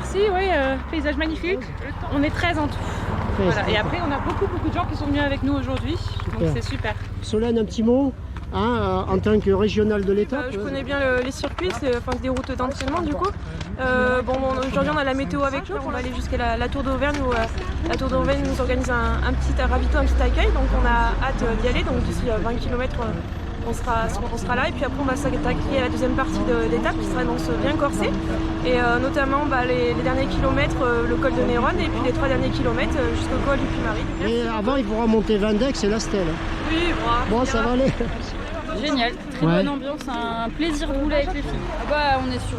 merci, oui, paysage magnifique. On est 13 en tout. Voilà. Et après, on a beaucoup de gens qui sont venus avec nous aujourd'hui, donc c'est super. Solène, un petit mot en tant que régionale de l'étape. Je connais bien les circuits, des routes d'entraînement du coup. Aujourd'hui on a la météo avec nous, on va aller jusqu'à la Tour d'Auvergne où la Tour d'Auvergne nous organise un petit ravito, un petit accueil, donc on a hâte d'y aller, donc d'ici 20 km on sera là et puis après on va s'attaquer à la deuxième partie d'étape qui s'annonce bien corsée et notamment les derniers kilomètres, le col de Néronne et puis les 3 derniers kilomètres jusqu'au col du Puy-Marie. Et avant il faudra monter Vindex et l'Astel. Oui, bon ça va aller. Génial, très bonne ambiance, un plaisir de rouler avec les filles. Ah bah on est sur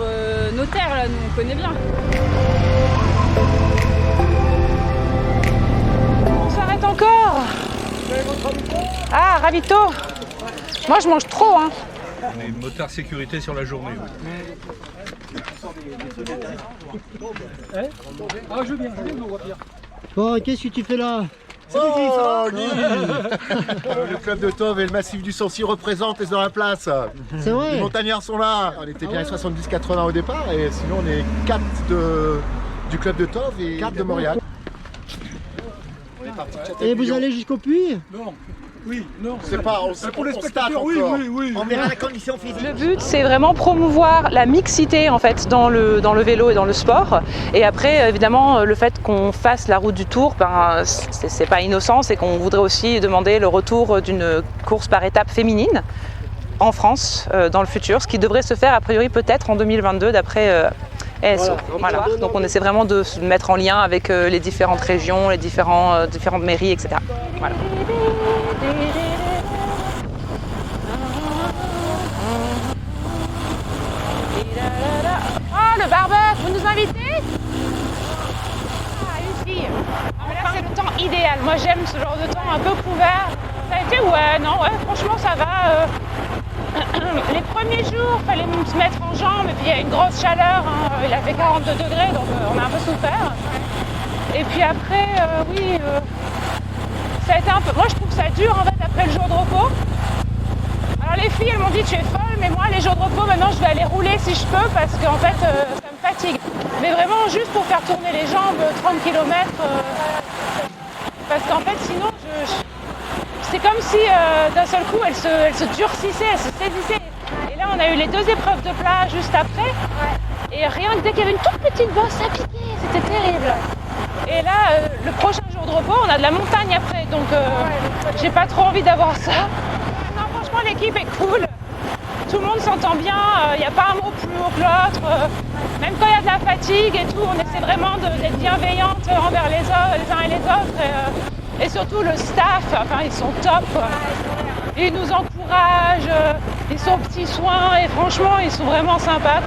nos terres là, nous on connaît bien. On s'arrête encore. Ah, ravito. Moi je mange trop hein. On est motard sécurité sur la journée. Bon, qu'est-ce que tu fais là? Oh Guy Le club de Tove et le massif du Sancy représentent et sont dans la place. C'est vrai. Les montagnards sont là. On était bien 70-80 au départ et sinon on est 4 du club de Tove et 4 de Montréal. Et vous allez jusqu'au puits? Non. Oui, non. C'est pas, c'est pour les spectateurs. Oui. On verra la condition physique. Le but, c'est vraiment promouvoir la mixité en fait dans le vélo et dans le sport. Et après, évidemment, le fait qu'on fasse la route du Tour, c'est pas innocent, c'est qu'on voudrait aussi demander le retour d'une course par étape féminine en France dans le futur, ce qui devrait se faire a priori peut-être en 2022 d'après ESO. Voilà. Donc on essaie vraiment de se mettre en lien avec les différentes régions, les différentes mairies, etc. Voilà. Oh le barbeur, vous nous invitez? Ah une fille. Là c'est le temps idéal. Moi j'aime ce genre de temps un peu couvert. Ça a été franchement ça va. Les premiers jours, il fallait se mettre en jambes et puis il y a une grosse chaleur, il a fait 42 degrés donc on a un peu souffert. Et puis après, ça a été un peu... Moi je trouve ça dur en fait après le jour de repos. Alors les filles elles m'ont dit tu es folle, mais moi les jours de repos maintenant je vais aller rouler si je peux parce qu'en fait ça me fatigue. Mais vraiment juste pour faire tourner les jambes 30 km parce qu'en fait sinon c'est comme si d'un seul coup elle se durcissait, elle se saisissait. Et là on a eu les 2 épreuves de plat juste après. Et rien que dès qu'il y avait une toute petite bosse, ça piquait, c'était terrible. Et là, le prochain jour de repos, on a de la montagne après, donc j'ai pas trop envie d'avoir ça. Non, franchement, l'équipe est cool. Tout le monde s'entend bien, il n'y a pas un mot plus haut que l'autre. Même quand il y a de la fatigue et tout, on essaie vraiment d'être bienveillante envers les uns et les autres. Et surtout le staff, ils sont top. Ils nous encouragent, ils sont aux petits soins et franchement, ils sont vraiment sympas.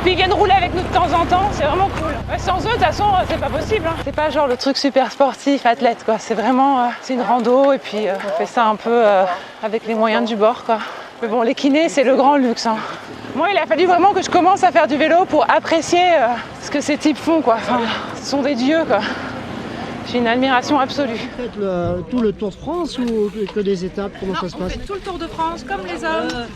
Puis ils viennent rouler avec nous de temps en temps, c'est vraiment cool. Sans eux, de toute façon, c'est pas possible. C'est pas genre le truc super sportif, athlète, quoi. C'est vraiment c'est une rando et puis on fait ça un peu avec les moyens du bord, quoi. Mais bon, les kinés, c'est le grand luxe. Moi, il a fallu vraiment que je commence à faire du vélo pour apprécier ce que ces types font, quoi. Ce sont des dieux, quoi. J'ai une admiration absolue. Vous faites tout le Tour de France ou que des étapes? Comment ça se passe? On fait tout le Tour de France comme les hommes,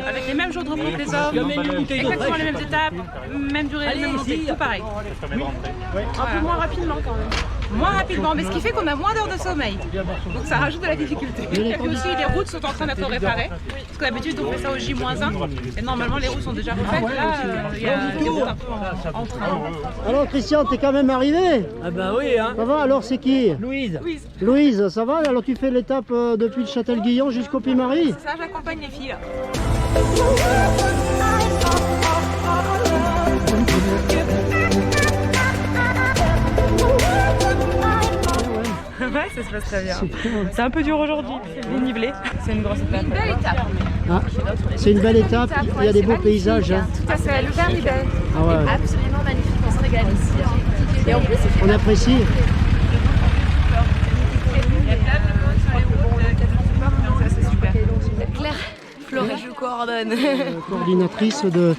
avec les mêmes jours de repos que les hommes, exactement les mêmes étapes, même durée, même montée, tout pareil. Un peu moins rapidement quand même. Moins rapidement, mais ce qui fait qu'on a moins d'heures de sommeil. Donc ça rajoute de la difficulté. Et puis aussi les routes sont en train d'être réparées. Parce que d'habitude on fait ça au J-1. Et normalement les routes sont déjà refaites. Là, il y a des routes un peu en train. Alors Christian, t'es quand même arrivé? Ah bah oui hein. Ça va, alors c'est qui? Louise. Louise, ça va? Alors tu fais l'étape depuis le Châtel-Guyon jusqu'au Puy-Marie? Ça, j'accompagne les filles là. Ouais, ça se passe très bien. C'est un peu dur aujourd'hui, c'est dénivelé. C'est une grosse étape. Une belle étape. Ah, c'est une belle étape, il y a des beaux paysages. Hein. Tout à fait, le vert est belle. Ah ouais. Absolument magnifique, on se régale ici. Et en plus, on apprécie. Claire, Florent, je coordonne. Coordinatrice de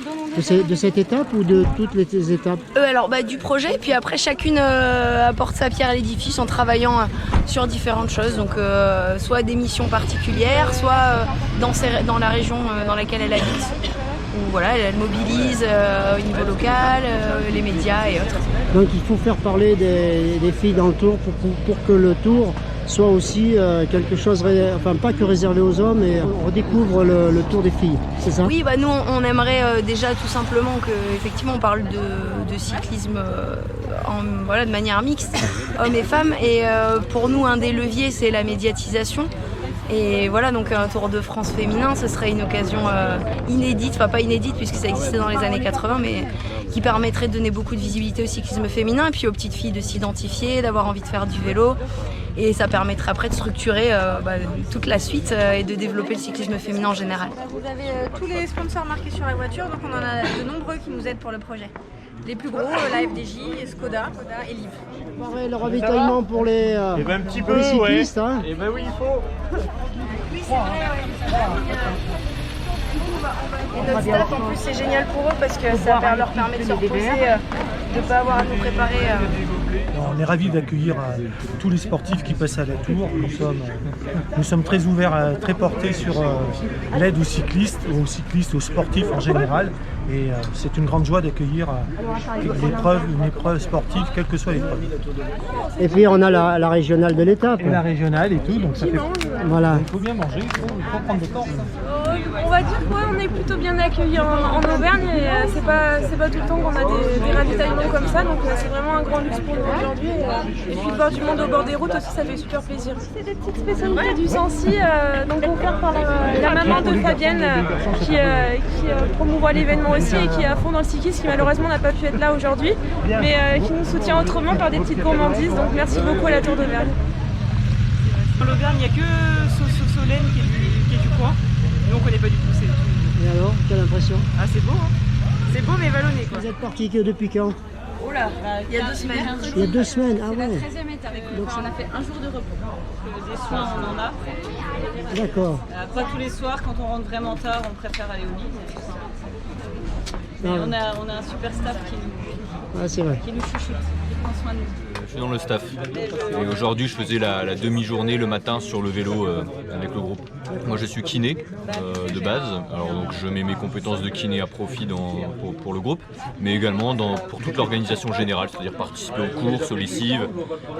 cette étape ou de toutes les étapes? Alors du projet, puis après chacune apporte sa pierre à l'édifice en travaillant sur différentes choses, donc soit des missions particulières, soit dans la région dans laquelle elle habite. voilà, elle mobilise au niveau local, les médias et autres. Donc il faut faire parler des filles dans le Tour pour que le Tour soit aussi quelque chose, enfin pas que réservé aux hommes, mais on redécouvre le Tour des filles, c'est ça? Oui, nous on aimerait déjà tout simplement que effectivement on parle de cyclisme de manière mixte, hommes et femmes, et pour nous un des leviers c'est la médiatisation. Et voilà, donc un Tour de France féminin, ce serait une occasion inédite, enfin pas inédite puisque ça existait dans les années 80, mais qui permettrait de donner beaucoup de visibilité au cyclisme féminin et puis aux petites filles de s'identifier, d'avoir envie de faire du vélo. Et ça permettrait après de structurer toute la suite et de développer le cyclisme féminin en général. Vous avez tous les sponsors marqués sur la voiture, donc on en a de nombreux qui nous aident pour le projet. Les plus gros, la FDJ, Skoda et Liv. Le ravitaillement pour les, pour les cyclistes. Hein. Et ben oui, il faut. Oui, c'est vrai, Et notre staff, en plus, c'est génial pour eux parce que ça leur permet de se reposer, de ne pas avoir à nous préparer. On est ravis d'accueillir tous les sportifs qui passent à la Tour. Nous sommes très ouverts, très portés sur l'aide aux cyclistes, aux sportifs en général. Et c'est une grande joie d'accueillir une épreuve sportive, quelle que soit l'épreuve. Et puis on a la régionale de l'étape. Et la régionale et tout, donc ça fait... Voilà. Il faut bien manger, il faut prendre des temps. On va dire qu'on est plutôt bien accueillis en Auvergne et c'est pas tout le temps qu'on a des ravitaillements comme ça, donc c'est vraiment un grand luxe pour nous aujourd'hui. Et puis de voir du monde au bord des routes aussi, ça fait super plaisir. C'est des petites spécialités du Sancy, donc offertes par la maman de Fabienne qui promouvoit l'événement aussi et qui est à fond dans le cyclisme, qui malheureusement n'a pas pu être là aujourd'hui, mais qui nous soutient autrement par des petites gourmandises, donc merci beaucoup à la Tour d'Auvergne. Dans l'Auvergne, il n'y a que Solène qui est du coin. Nous on connaît pas du tout. Et alors, quelle impression? Ah c'est beau, hein. C'est beau mais vallonné quoi. Vous êtes parti depuis quand? Oh là, il y a 2 semaines. Il y a 2 semaines, ah ouais. La 13e étape, on a fait un jour de repos. Des soins on en a. D'accord. Pas tous les soirs, quand on rentre vraiment tard, on préfère aller au lit. Mais on a un super staff qui nous chouchoute, qui prend soin de nous. Je suis dans le staff et aujourd'hui je faisais la demi-journée le matin sur le vélo avec le groupe. Moi je suis kiné de base, alors donc je mets mes compétences de kiné à profit pour le groupe, mais également pour toute l'organisation générale, c'est-à-dire participer aux courses, aux lessives,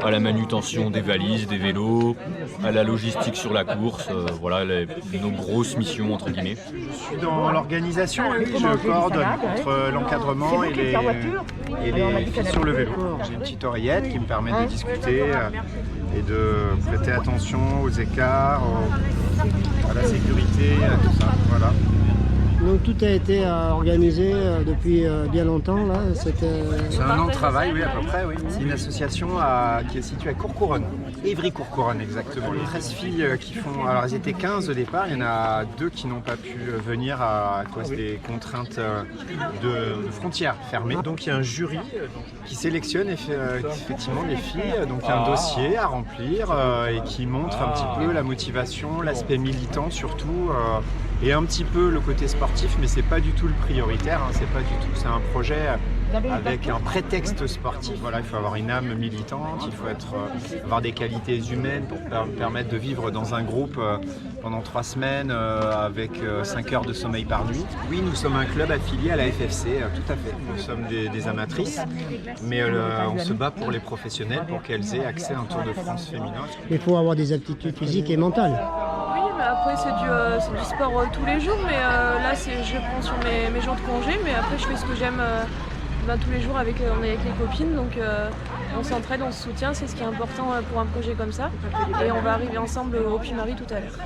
à la manutention des valises, des vélos, à la logistique sur la course, voilà nos grosses missions entre guillemets. Je suis dans l'organisation, je coordonne entre l'encadrement et les filles sur le vélo. J'ai une petite oreillette qui me permet de discuter et de prêter attention aux écarts, à la sécurité, à tout ça. Voilà. Donc tout a été organisé depuis bien longtemps là. C'est un an de travail, oui à peu près. Oui. C'est une association qui est située à Courcouronnes, Évry-Courcouronnes exactement. Les 13 filles qui font, alors elles étaient 15 au départ, il y en a 2 qui n'ont pas pu venir à cause des contraintes de frontières fermées. Donc il y a un jury qui sélectionne effectivement les filles, donc il y a un dossier à remplir et qui montre un petit peu la motivation, l'aspect militant surtout. Et un petit peu le côté sportif, mais c'est pas du tout le prioritaire, hein, c'est un projet avec un prétexte sportif. Voilà, il faut avoir une âme militante, il faut avoir des qualités humaines pour permettre de vivre dans un groupe pendant 3 semaines avec 5 heures de sommeil par nuit. Oui, nous sommes un club affilié à la FFC, tout à fait. Nous sommes des amatrices, mais on se bat pour les professionnels pour qu'elles aient accès à un Tour de France féminin. Il faut avoir des aptitudes physiques et mentales. Après c'est du sport tous les jours, mais là je le prends sur mes jours de congé, mais après je fais ce que j'aime tous les jours on est avec les copines, donc on s'entraide, on se soutient, c'est ce qui est important pour un projet comme ça, et on va arriver ensemble au Puy-Marie tout à l'heure.